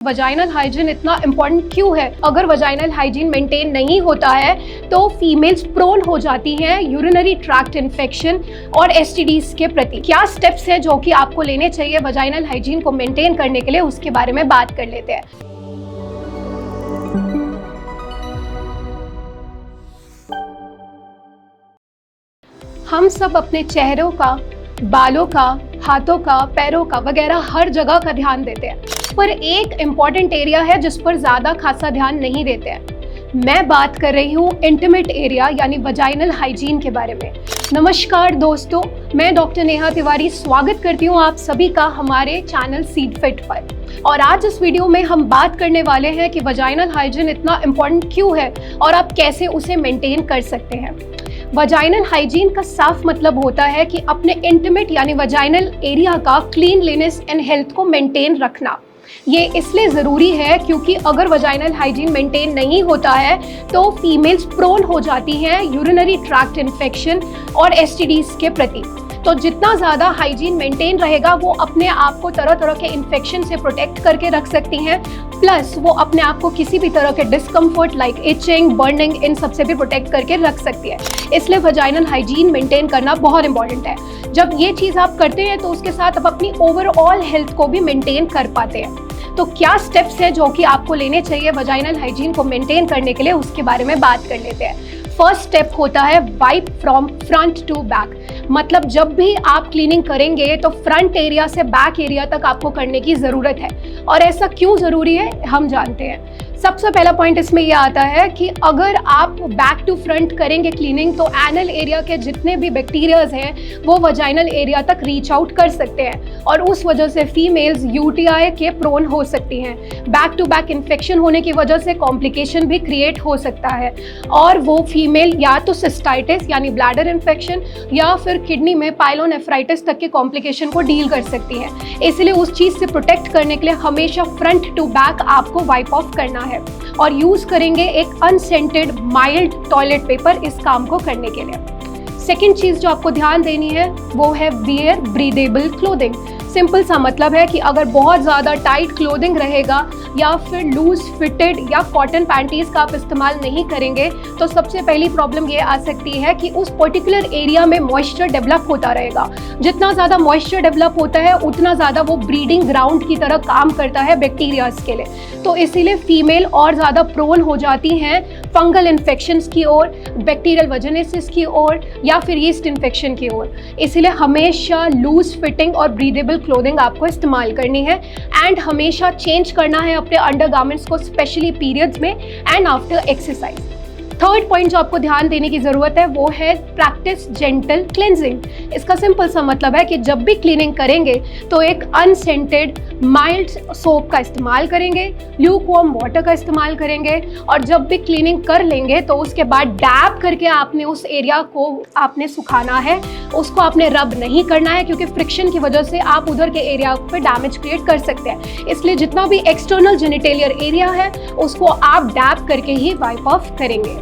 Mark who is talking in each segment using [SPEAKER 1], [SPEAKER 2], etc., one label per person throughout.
[SPEAKER 1] Vaginal hygiene इतना important क्यों है? अगर वजाइनल हाइजीन मेंटेन नहीं होता है तो फीमेल्स प्रोन हो जाती हैं यूरिनरी ट्रैक्ट इन्फेक्शन और एसटीडीज के प्रति। क्या स्टेप्स हैं जो कि आपको लेने चाहिए वजाइनल हाइजीन को मेंटेन करने के लिए, उसके बारे में बात कर लेते हैं। हम सब अपने चेहरों का, बालों का, हाथों का, पैरों का वगैरह हर जगह का ध्यान देते हैं, पर एक इम्पॉर्टेंट एरिया है जिस पर ज़्यादा खासा ध्यान नहीं देते हैं। मैं बात कर रही हूँ इंटीमेट एरिया यानी वजाइनल हाइजीन के बारे में। नमस्कार दोस्तों, मैं डॉक्टर नेहा तिवारी स्वागत करती हूँ आप सभी का हमारे चैनल सीड फिट पर। और आज इस वीडियो में हम बात करने वाले हैं कि वजाइनल हाइजीन इतना इम्पॉर्टेंट क्यों है और आप कैसे उसे मेंटेन कर सकते हैं। वजाइनल हाइजीन का साफ मतलब होता है कि अपने इंटीमेट यानी वजाइनल एरिया का क्लीनलीनेस एंड हेल्थ को मेंटेन रखना। ये इसलिए ज़रूरी है क्योंकि अगर वजाइनल हाइजीन मेंटेन नहीं होता है तो फीमेल्स प्रोन हो जाती हैं यूरिनरी ट्रैक्ट इन्फेक्शन और एसटीडीज के प्रति। तो जितना ज़्यादा हाइजीन मेंटेन रहेगा वो अपने आप को तरह तरह के इन्फेक्शन से प्रोटेक्ट करके रख सकती हैं, प्लस वो अपने आप को किसी भी तरह के डिस्कम्फर्ट लाइक इचिंग, बर्निंग, इन सब से भी प्रोटेक्ट करके रख सकती है। इसलिए वजाइनल हाइजीन मेंटेन करना बहुत इंपॉर्टेंट है। जब ये चीज़ आप करते हैं तो उसके साथ आप अपनी ओवरऑल हेल्थ को भी मेंटेन कर पाते हैं। तो क्या स्टेप्स हैं जो कि आपको लेने चाहिए वजाइनल हाइजीन को मेंटेन करने के लिए, उसके बारे में बात कर लेते हैं। फर्स्ट स्टेप होता है wipe from front to back. मतलब जब भी आप क्लीनिंग करेंगे तो फ्रंट एरिया से बैक एरिया तक आपको करने की ज़रूरत है। और ऐसा क्यों ज़रूरी है हम जानते हैं। सबसे पहला पॉइंट इसमें यह आता है कि अगर आप बैक टू फ्रंट करेंगे क्लीनिंग तो एनल एरिया के जितने भी बैक्टीरियाज हैं वो वजाइनल एरिया तक रीच आउट कर सकते हैं और उस वजह से फीमेल्स यूटीआई के प्रोन हो सकती हैं। बैक टू बैक इन्फेक्शन होने की वजह से कॉम्प्लिकेशन भी क्रिएट हो सकता है और वो फीमेल या तो सिस्टाइटिस यानी ब्लैडर इन्फेक्शन या फिर किडनी में पाइलोनेफ्राइटिस तक के कॉम्प्लिकेशन को डील कर सकती हैं। इसलिए उस चीज़ से प्रोटेक्ट करने के लिए हमेशा फ्रंट टू बैक आपको वाइप ऑफ करना है और यूज करेंगे एक अनसेंटेड माइल्ड टॉयलेट पेपर इस काम को करने के लिए। सेकेंड चीज जो आपको ध्यान देनी है वो है वियर ब्रीदेबल क्लोथिंग। सिंपल सा मतलब है कि अगर बहुत ज़्यादा टाइट क्लोथिंग रहेगा या फिर लूज फिटेड या कॉटन पैंटीज़ का आप इस्तेमाल नहीं करेंगे तो सबसे पहली प्रॉब्लम ये आ सकती है कि उस पर्टिकुलर एरिया में मॉइस्चर डेवलप होता रहेगा। जितना ज़्यादा मॉइस्चर डेवलप होता है उतना ज़्यादा वो ब्रीडिंग ग्राउंड की तरह काम करता है बैक्टीरियाज के लिए। तो इसीलिए फीमेल और ज़्यादा प्रोन हो जाती हैं फंगल इन्फेक्शंस की ओर, बैक्टीरियल वजनेसिस की ओर या फिर यीस्ट इन्फेक्शन की ओर। इसीलिए हमेशा लूज फिटिंग और ब्रीदेबल क्लोथिंग आपको इस्तेमाल करनी है एंड हमेशा चेंज करना है अपने अंडरगारमेंट्स को, स्पेशली पीरियड्स में and after exercise. Third point जो आपको ध्यान देने की ज़रूरत है वो है प्रैक्टिस जेंटल क्लेंजिंग। इसका सिंपल सा मतलब है कि जब भी क्लीनिंग करेंगे तो एक अनसेंटेड माइल्ड सोप का इस्तेमाल करेंगे, ल्यूकवार्म वाटर का इस्तेमाल करेंगे और जब भी क्लीनिंग कर लेंगे तो उसके बाद डैब करके आपने उस एरिया को आपने सुखाना है। उसको आपने रब नहीं करना है क्योंकि फ्रिक्शन की वजह से आप उधर के एरिया पे डैमेज क्रिएट कर सकते हैं। इसलिए जितना भी एक्सटर्नल जेनिटेलियर एरिया है उसको आप डैब करके ही वाइप ऑफ करेंगे।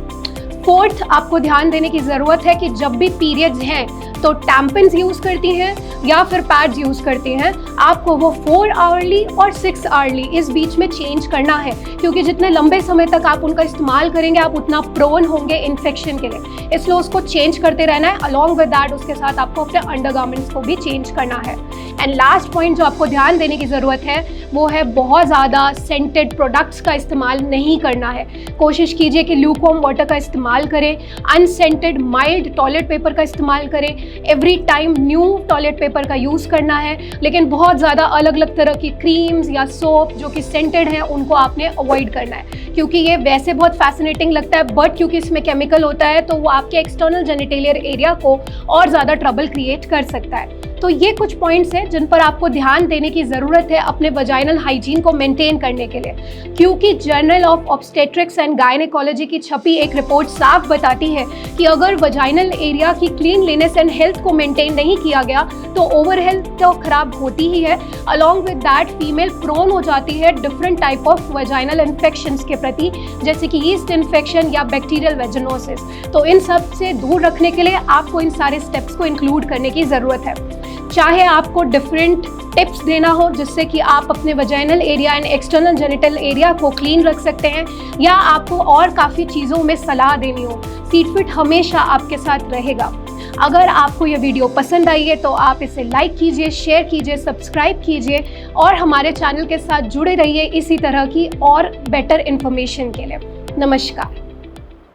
[SPEAKER 1] फोर्थ, आपको ध्यान देने की ज़रूरत है कि जब भी पीरियड्स हैं तो टैम्पन्स यूज़ करती हैं या फिर पैड्स यूज़ करती हैं, आपको वो 4 आवरली और 6 आवरली इस बीच में चेंज करना है क्योंकि जितने लंबे समय तक आप उनका इस्तेमाल करेंगे आप उतना प्रोन होंगे इन्फेक्शन के लिए। इसलिए उसको चेंज करते रहना है। अलॉन्ग विद दैट उसके साथ आपको अपने अंडरगारमेंट्स को भी चेंज करना है। एंड लास्ट पॉइंट जो आपको ध्यान देने की ज़रूरत है वो है बहुत ज़्यादा सेंटेड प्रोडक्ट्स का इस्तेमाल नहीं करना है। कोशिश कीजिए कि ल्यूकवार्म वाटर का इस्तेमाल करें, अनसेंटेड माइल्ड टॉयलेट पेपर का इस्तेमाल करें। Every time new toilet paper का यूज़ करना है, लेकिन बहुत ज़्यादा अलग अलग तरह की क्रीम्स या सोप जो कि सेंटेड हैं उनको आपने अवॉइड करना है क्योंकि ये वैसे बहुत फैसिनेटिंग लगता है बट क्योंकि इसमें केमिकल होता है तो वो आपके एक्सटर्नल जेनिटेलियर एरिया को और ज़्यादा ट्रबल क्रिएट कर सकता है। तो ये कुछ पॉइंट्स हैं जिन पर आपको ध्यान देने की ज़रूरत है अपने वजाइनल हाइजीन को मेंटेन करने के लिए क्योंकि journal of obstetrics and gynaecology की छपी एक रिपोर्ट साफ बताती है कि अगर वजाइनल एरिया की क्लीनलीनेस एंड हेल्थ को मेंटेन नहीं किया गया तो ओवर हेल्थ तो खराब होती ही है। Along with that female prone हो जाती है different type of vaginal infections के प्रति जैसे कि यीस्ट इन्फेक्शन या बैक्टीरियल वेजिनोसिस। तो इन सब से दूर रखने के लिए आपको इन सारे स्टेप्स को इंक्लूड करने की ज़रूरत है। चाहे आपको डिफरेंट टिप्स देना हो जिससे कि आप अपने vaginal area and external genital area को क्लीन रख सकते हैं, या आपको और काफ़ी चीज़ों में सलाह देनी हो, सीडफिट हमेशा आपके साथ रहेगा। अगर आपको ये वीडियो पसंद आई है तो आप इसे लाइक कीजिए, शेयर कीजिए, सब्सक्राइब कीजिए और हमारे चैनल के साथ जुड़े रहिए इसी तरह की और बेटर इन्फॉर्मेशन के लिए। नमस्कार।